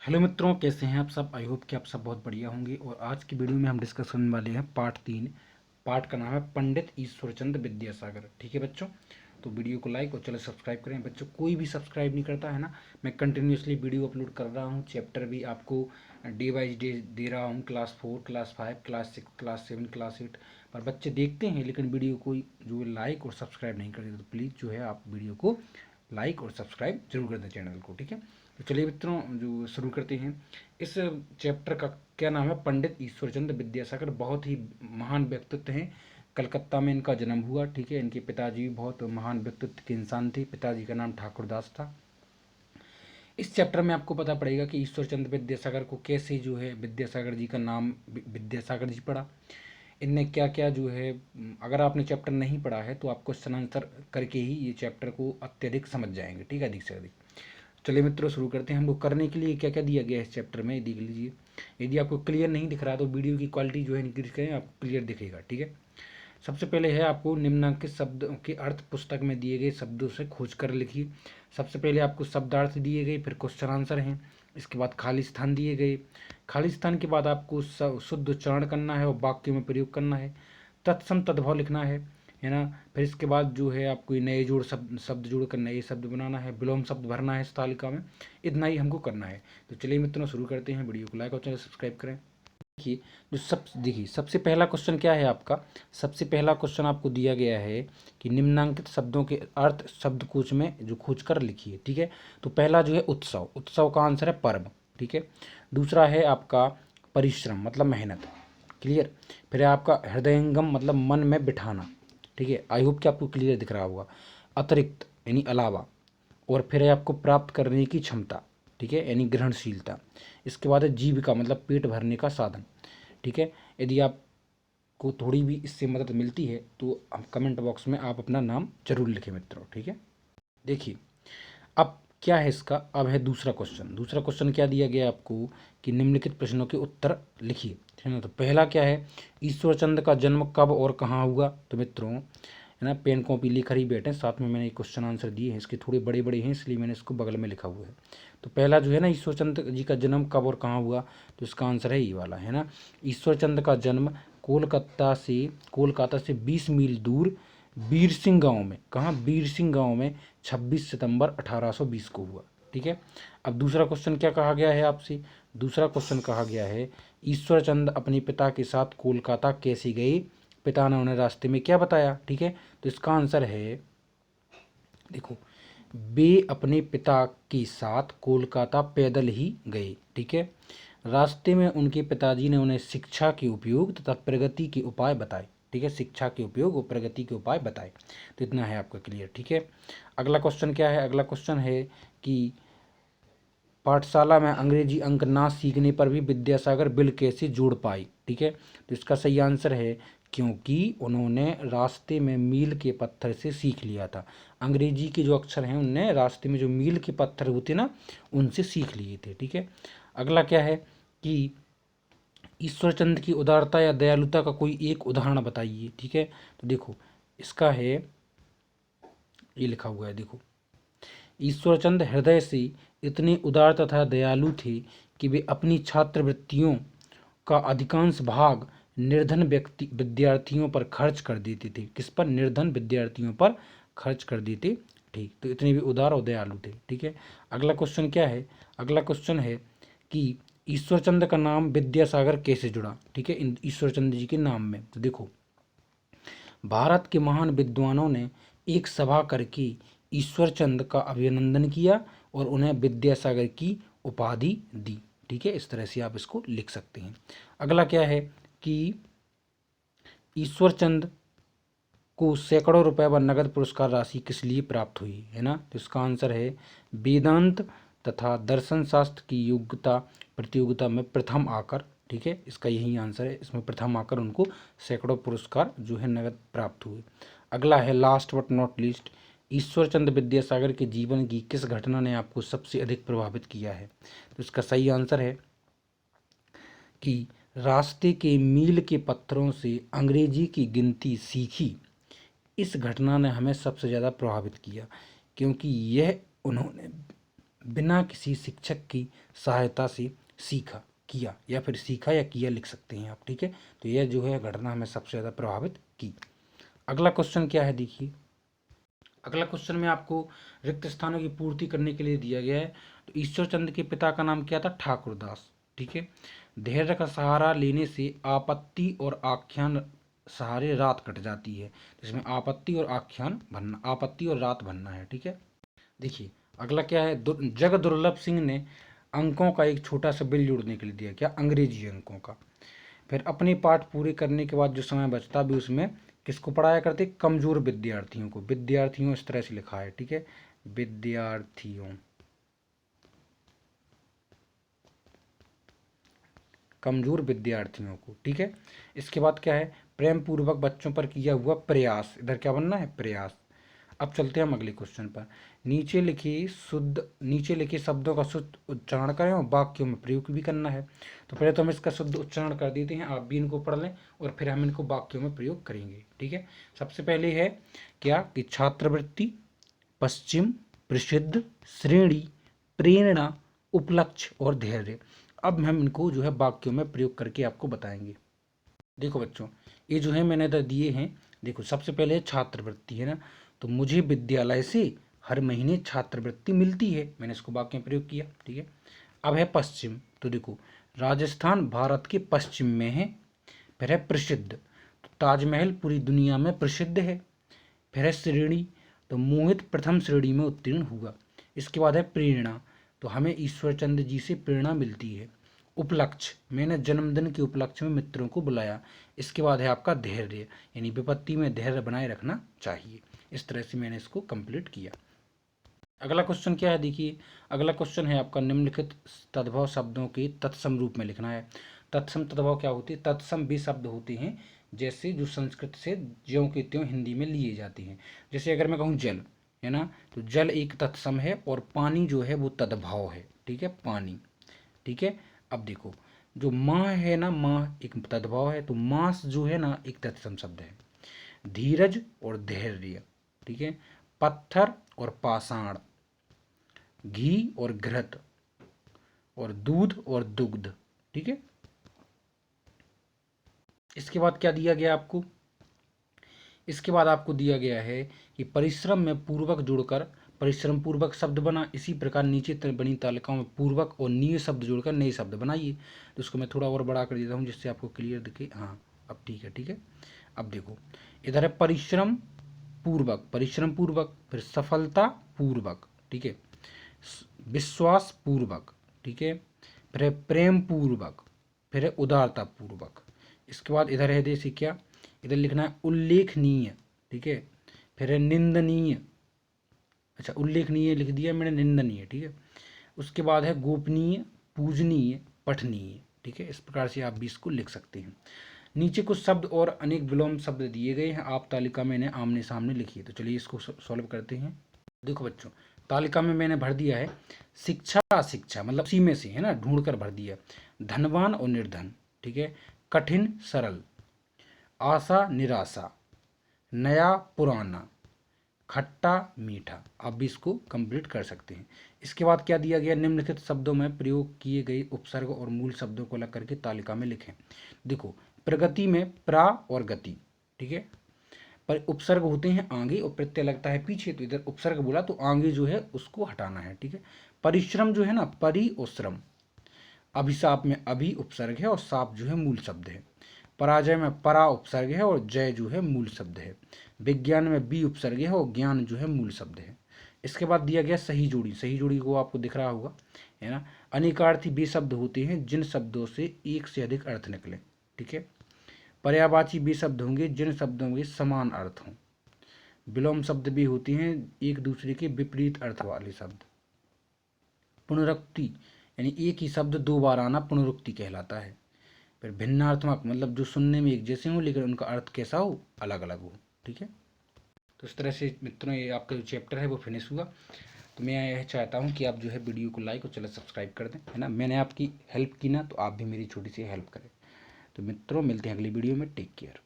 Hello मित्रों, कैसे हैं आप सब। आई होप कि आप सब बहुत बढ़िया होंगे। और आज की वीडियो में हम डिस्कस करने वाले हैं पार्ट 3। पार्ट का नाम है पंडित ईश्वरचंद विद्यासागर। ठीक है बच्चों, तो वीडियो को लाइक और चलो सब्सक्राइब करें। बच्चों कोई भी सब्सक्राइब नहीं करता है ना। मैं कंटिन्यूसली वीडियो अपलोड कर रहा हूँ, चैप्टर भी आपको डे बाई डे दे रहा हूँ। Class 4, class 5, class 6, class 7, class 8 पर बच्चे देखते हैं लेकिन वीडियो को जो लाइक और सब्सक्राइब नहीं करते। तो प्लीज़ जो है आप वीडियो को लाइक और सब्सक्राइब जरूर कर दें चैनल को। ठीक है, तो चलिए मित्रों जो शुरू करते हैं। इस चैप्टर का क्या नाम है, पंडित ईश्वरचंद विद्यासागर। बहुत ही महान व्यक्तित्व हैं। कलकत्ता में इनका जन्म हुआ। ठीक है, इनके पिताजी भी बहुत महान व्यक्तित्व के इंसान थे। पिताजी का नाम ठाकुरदास था। इस चैप्टर में आपको पता पड़ेगा कि ईश्वरचंद विद्यासागर को कैसे जो है विद्यासागर जी का नाम विद्यासागर जी पड़ा। इनने क्या क्या जो है, अगर आपने चैप्टर नहीं पढ़ा है तो आप क्वेश्चन आंसर करके ही ये चैप्टर को अत्यधिक समझ जाएंगे। ठीक है, अधिक से अधिक। चलिए मित्रों शुरू करते हैं। हमको करने के लिए क्या क्या दिया गया है इस चैप्टर में, देख लीजिए। यदि आपको क्लियर नहीं दिख रहा है तो वीडियो की क्वालिटी जो है इंक्रीज करें, आपको क्लियर दिखेगा। ठीक है, सबसे पहले है आपको निम्नलिखित शब्दों के अर्थ पुस्तक में दिए गए शब्दों से खोज कर लिखिए। सबसे पहले आपको शब्दार्थ दिए गए, फिर क्वेश्चन आंसर हैं। इसके बाद खाली स्थान दिए गए। खाली स्थान के बाद आपको शुद्ध उच्चारण करना है और वाक्यों में प्रयोग करना है। तत्सम तद्भव लिखना है ना। फिर इसके बाद जो है आपको नए जोड़ शब्द जोड़ कर नए शब्द बनाना है। विलोम शब्द भरना है इस तालिका में। इतना ही हमको करना है। तो चलिए मित्रों शुरू करते हैं। वीडियो को लाइक और चैनल सब्सक्राइब करें। देखिए देखिए सबसे पहला क्वेश्चन क्या है आपका। सबसे पहला क्वेश्चन आपको दिया गया है कि निम्नांकित शब्दों के अर्थ शब्दकोश में जो खोज कर लिखिए। ठीक है, तो पहला जो है उत्सव, उत्सव का आंसर है पर्व। ठीक है, दूसरा है आपका परिश्रम मतलब मेहनत। क्लियर। फिर है आपका हृदयंगम मतलब मन में बिठाना। ठीक है, आई होप कि आपको क्लियर दिख रहा होगा। अतिरिक्त यानी अलावा। और फिर है आपको प्राप्त करने की क्षमता। ठीक है, यानी ग्रहणशीलता। इसके बाद है जीविका मतलब पेट भरने का साधन। ठीक है, यदि आपको थोड़ी भी इससे मदद मिलती है तो हम कमेंट बॉक्स में आप अपना नाम जरूर लिखें मित्रों। ठीक है, देखिए अब क्या है इसका। अब है दूसरा क्वेश्चन। दूसरा क्वेश्चन क्या दिया गया आपको कि निम्नलिखित प्रश्नों के उत्तर लिखिए। है ना, तो पहला क्या है, ईश्वरचंद का जन्म कब और कहाँ हुआ। तो मित्रों है ना, पेन कॉपी लेकर ही बैठे, साथ में मैंने क्वेश्चन आंसर दिए हैं। इसके थोड़े बड़े बड़े हैं इसलिए मैंने इसको बगल में लिखा हुआ है। तो पहला जो है ना, ईश्वरचंद जी का जन्म कब और कहाँ हुआ, तो इसका आंसर है ये वाला। है ना, ईश्वरचंद का जन्म कोलकाता से 20 मील दूर बीर सिंह गांव में, कहाँ बीर सिंह गांव में 26 सितंबर 1820 को हुआ। ठीक है, अब दूसरा क्वेश्चन क्या कहा गया है आपसे। दूसरा क्वेश्चन कहा गया है ईश्वरचंद अपने पिता के साथ कोलकाता कैसे गए, पिता ने उन्हें रास्ते में क्या बताया। ठीक है, तो इसका आंसर है देखो, वे अपने पिता के साथ कोलकाता पैदल ही गए। ठीक है, रास्ते में उनके पिताजी ने उन्हें शिक्षा के उपयोग तथा प्रगति के उपाय बताए। ठीक है, शिक्षा के उपयोग और प्रगति के उपाय बताए। तो इतना है आपका क्लियर। ठीक है, अगला क्वेश्चन क्या है। अगला क्वेश्चन है कि पाठशाला में अंग्रेजी अंक ना सीखने पर भी विद्यासागर बिल कैसे जोड़ पाई। ठीक है, तो इसका सही आंसर है क्योंकि उन्होंने रास्ते में मील के पत्थर से सीख लिया था। अंग्रेजी के जो अक्षर हैं उनने रास्ते में जो मील के पत्थर होते ना उनसे सीख लिए थे। ठीक है, अगला क्या है कि ईश्वरचंद की उदारता या दयालुता का कोई एक उदाहरण बताइए। ठीक है, तो देखो इसका है, ये लिखा हुआ है देखो, ईश्वरचंद हृदय से इतने उदार तथा दयालु थे कि वे अपनी छात्रवृत्तियों का अधिकांश भाग निर्धन विद्यार्थियों पर खर्च कर देते थे। किस पर, निर्धन विद्यार्थियों पर खर्च कर देते थे। तो इतने भी उदार और दयालु थे। ठीक है, अगला क्वेश्चन क्या है। अगला क्वेश्चन है कि ईश्वरचंद का नाम विद्यासागर कैसे जुड़ा। ठीक है, ईश्वरचंद जी के नाम में। तो देखो, भारत के महान विद्वानों ने एक सभा करके ईश्वरचंद का अभिनंदन किया और उन्हें विद्यासागर की उपाधि दी। ठीक है, इस तरह से आप इसको लिख सकते हैं। अगला क्या है कि ईश्वरचंद को सैकड़ों रुपए व नगद पुरस्कार राशि किस लिए प्राप्त हुई। है ना, तो इसका आंसर है वेदांत तथा दर्शन शास्त्र की योग्यता प्रतियोगिता में प्रथम आकर। ठीक है, इसका यही आंसर है, इसमें प्रथम आकर उनको सैकड़ों पुरस्कार जो है नगद प्राप्त हुए। अगला है last but not least, Ishwarchand Vidyasagar के जीवन की किस घटना ने आपको सबसे अधिक प्रभावित किया है। तो इसका सही आंसर है कि रास्ते के मील के पत्थरों से अंग्रेजी की गिनती सीखी। इस घटना ने हमें सबसे ज़्यादा प्रभावित किया क्योंकि यह उन्होंने बिना किसी शिक्षक की सहायता से सीखा, किया, या फिर सीखा या किया लिख सकते हैं आप, ठीक है। तो यह जो है घटना हमें सबसे ज़्यादा प्रभावित की। अगला क्वेश्चन क्या है, देखिए अगला क्वेश्चन में आपको रिक्त स्थानों की पूर्ति करने के लिए दिया गया है। तो ईश्वरचंद के पिता का नाम क्या था, ठाकुरदास, ठीक है। धैर्य का सहारा लेने से आपत्ति और आख्यान सहारे रात कट जाती है। इसमें आपत्ति और आख्यान बनना, आपत्ति और रात बनना है, ठीक है। देखिए अगला क्या है, जग दुर्लभ सिंह ने अंकों का एक छोटा सा बिल जोड़ने के लिए दिया, क्या, अंग्रेजी अंकों का। फिर अपने पाठ पूरे करने के बाद जो समय बचता भी उसमें किसको पढ़ाया करते, कमजोर विद्यार्थियों को। विद्यार्थियों इस तरह से लिखा है, ठीक है, विद्यार्थियों, कमजोर विद्यार्थियों को, ठीक है। इसके बाद क्या है, प्रेम पूर्वक बच्चों पर किया हुआ प्रयास, इधर क्या बनना है, प्रयास। अब चलते हैं हम अगले क्वेश्चन पर। नीचे लिखे शब्दों का शुद्ध उच्चारण करें और वाक्यों में प्रयोग भी करना है। तो पहले तो हम इसका शुद्ध उच्चारण कर देते हैं, आप भी इनको पढ़ लें और फिर हम इनको वाक्यों में प्रयोग करेंगे, ठीक है। सबसे पहले है क्या कि छात्रवृत्ति, पश्चिम, प्रसिद्ध, श्रेणी, प्रेरणा, उपलक्ष्य और धैर्य। अब हम इनको जो है वाक्यों में प्रयोग करके आपको बताएंगे। देखो बच्चों, ये जो है मैंने इधर दिए हैं। देखो सबसे पहले छात्रवृत्ति है ना, तो मुझे विद्यालय से हर महीने छात्रवृत्ति मिलती है, मैंने इसको वाक्य में प्रयोग किया, ठीक है। अब है पश्चिम, तो देखो राजस्थान भारत के पश्चिम में है। फिर है प्रसिद्ध, तो ताजमहल पूरी दुनिया में प्रसिद्ध है। फिर है श्रेणी, तो मोहित प्रथम श्रेणी में उत्तीर्ण हुआ। इसके बाद है प्रेरणा, तो हमें ईश्वरचंद जी से प्रेरणा मिलती है। उपलक्ष्य, मैंने जन्मदिन के उपलक्ष्य में मित्रों को बुलाया। इसके बाद है आपका धैर्य, यानी विपत्ति में धैर्य बनाए रखना चाहिए। इस तरह से मैंने इसको कंप्लीट किया। अगला क्वेश्चन क्या है, देखिए अगला क्वेश्चन है आपका, निम्नलिखित तद्भव शब्दों के तत्सम रूप में लिखना है। तत्सम तद्भव क्या होती है, तत्सम वे शब्द होते हैं जैसे जो संस्कृत से ज्यों के त्यों हिंदी में लिए जाते हैं। जैसे अगर मैं कहूँ जल, है ना, तो जल एक तत्सम है और पानी जो है वो तद्भव है, ठीक है, पानी, ठीक है। अब देखो जो माह है ना, माह एक तद्भव है, तो मास जो है ना एक तत्सम शब्द है। धीरज और धैर्य, ठीक है। पत्थर और पाषाण, घी और घृत, और दूध और दुग्ध, ठीक है। इसके बाद क्या दिया गया आपको, इसके बाद आपको दिया गया है कि परिश्रम में पूर्वक जुड़कर परिश्रम पूर्वक शब्द बना। इसी प्रकार नीचे बनी तालिकाओं में पूर्वक और नीय शब्द जोड़कर नए शब्द बनाइए। तो इसको मैं थोड़ा और बड़ा कर देता हूँ जिससे आपको क्लियर दिखे। हाँ अब ठीक है, ठीक है। अब देखो इधर है परिश्रम पूर्वक, परिश्रम पूर्वक, फिर सफलता पूर्वक, ठीक है, विश्वास पूर्वक, ठीक है, फिर है प्रेम पूर्वक, फिर है उदारता पूर्वक। इसके बाद इधर है जैसे क्या, इधर लिखना है उल्लेखनीय, ठीक है, फिर है निंदनीय, अच्छा उल्लेखनीय लिख दिया मैंने, निंदनीय, ठीक है। उसके बाद है गोपनीय, पूजनीय, पठनीय, ठीक है। इस प्रकार से आप भी इसको लिख सकते हैं। नीचे कुछ शब्द और अनेक विलोम शब्द दिए गए हैं, आप तालिका में इन्हें आमने सामने लिखिए। तो चलिए इसको सॉल्व करते हैं। देखो बच्चों, तालिका में मैंने भर दिया है शिक्षा अशिक्षा, मतलब उसी में से है ना, ढूंढ कर भर दिया। धनवान और निर्धन, ठीक है, कठिन सरल, आशा निराशा, नया पुराना, खट्टा मीठा। आप भी इसको कंप्लीट कर सकते हैं। इसके बाद क्या दिया गया, निम्नलिखित शब्दों में प्रयोग किए गए उपसर्ग और मूल शब्दों को अलग करके तालिका में लिखें। देखो प्रगति में प्रा और गति, ठीक है, पर उपसर्ग होते हैं आगे और प्रत्यय लगता है पीछे, तो इधर उपसर्ग बोला तो आगे जो है उसको हटाना है, ठीक है। परिश्रम जो है ना, परि और श्रम, अभिशाप में अभि उपसर्ग है और साप जो है मूल शब्द है। पराजय में परा उपसर्ग है और जय जो है मूल शब्द है। विज्ञान में बी उपसर्ग है और ज्ञान जो है मूल शब्द है। इसके बाद दिया गया सही जोड़ी, सही जोड़ी को आपको दिख रहा होगा, है ना। अनेकार्थी वे शब्द होते हैं जिन शब्दों से एक से अधिक अर्थ निकले, ठीक है। पर्यायवाची वे शब्द होंगे जिन शब्दों के समान अर्थ हों। विलोम शब्द भी होते हैं एक दूसरे के विपरीत अर्थ वाले शब्द। पुनरुक्ति यानी एक ही शब्द दो बार आना पुनरुक्ति कहलाता है। फिर भिन्नार्थमक मतलब जो सुनने में एक जैसे हो लेकिन उनका अर्थ कैसा हो, अलग अलग हो, ठीक है। तो इस तरह से मित्रों ये आपका जो चैप्टर है वो फिनिश हुआ। तो मैं यह चाहता हूँ कि आप जो है वीडियो को लाइक और चैनल सब्सक्राइब कर दें, है ना। मैंने आपकी हेल्प की ना, तो आप भी मेरी छोटी सी हेल्प करें। तो मित्रों मिलते हैं अगली वीडियो में, टेक केयर।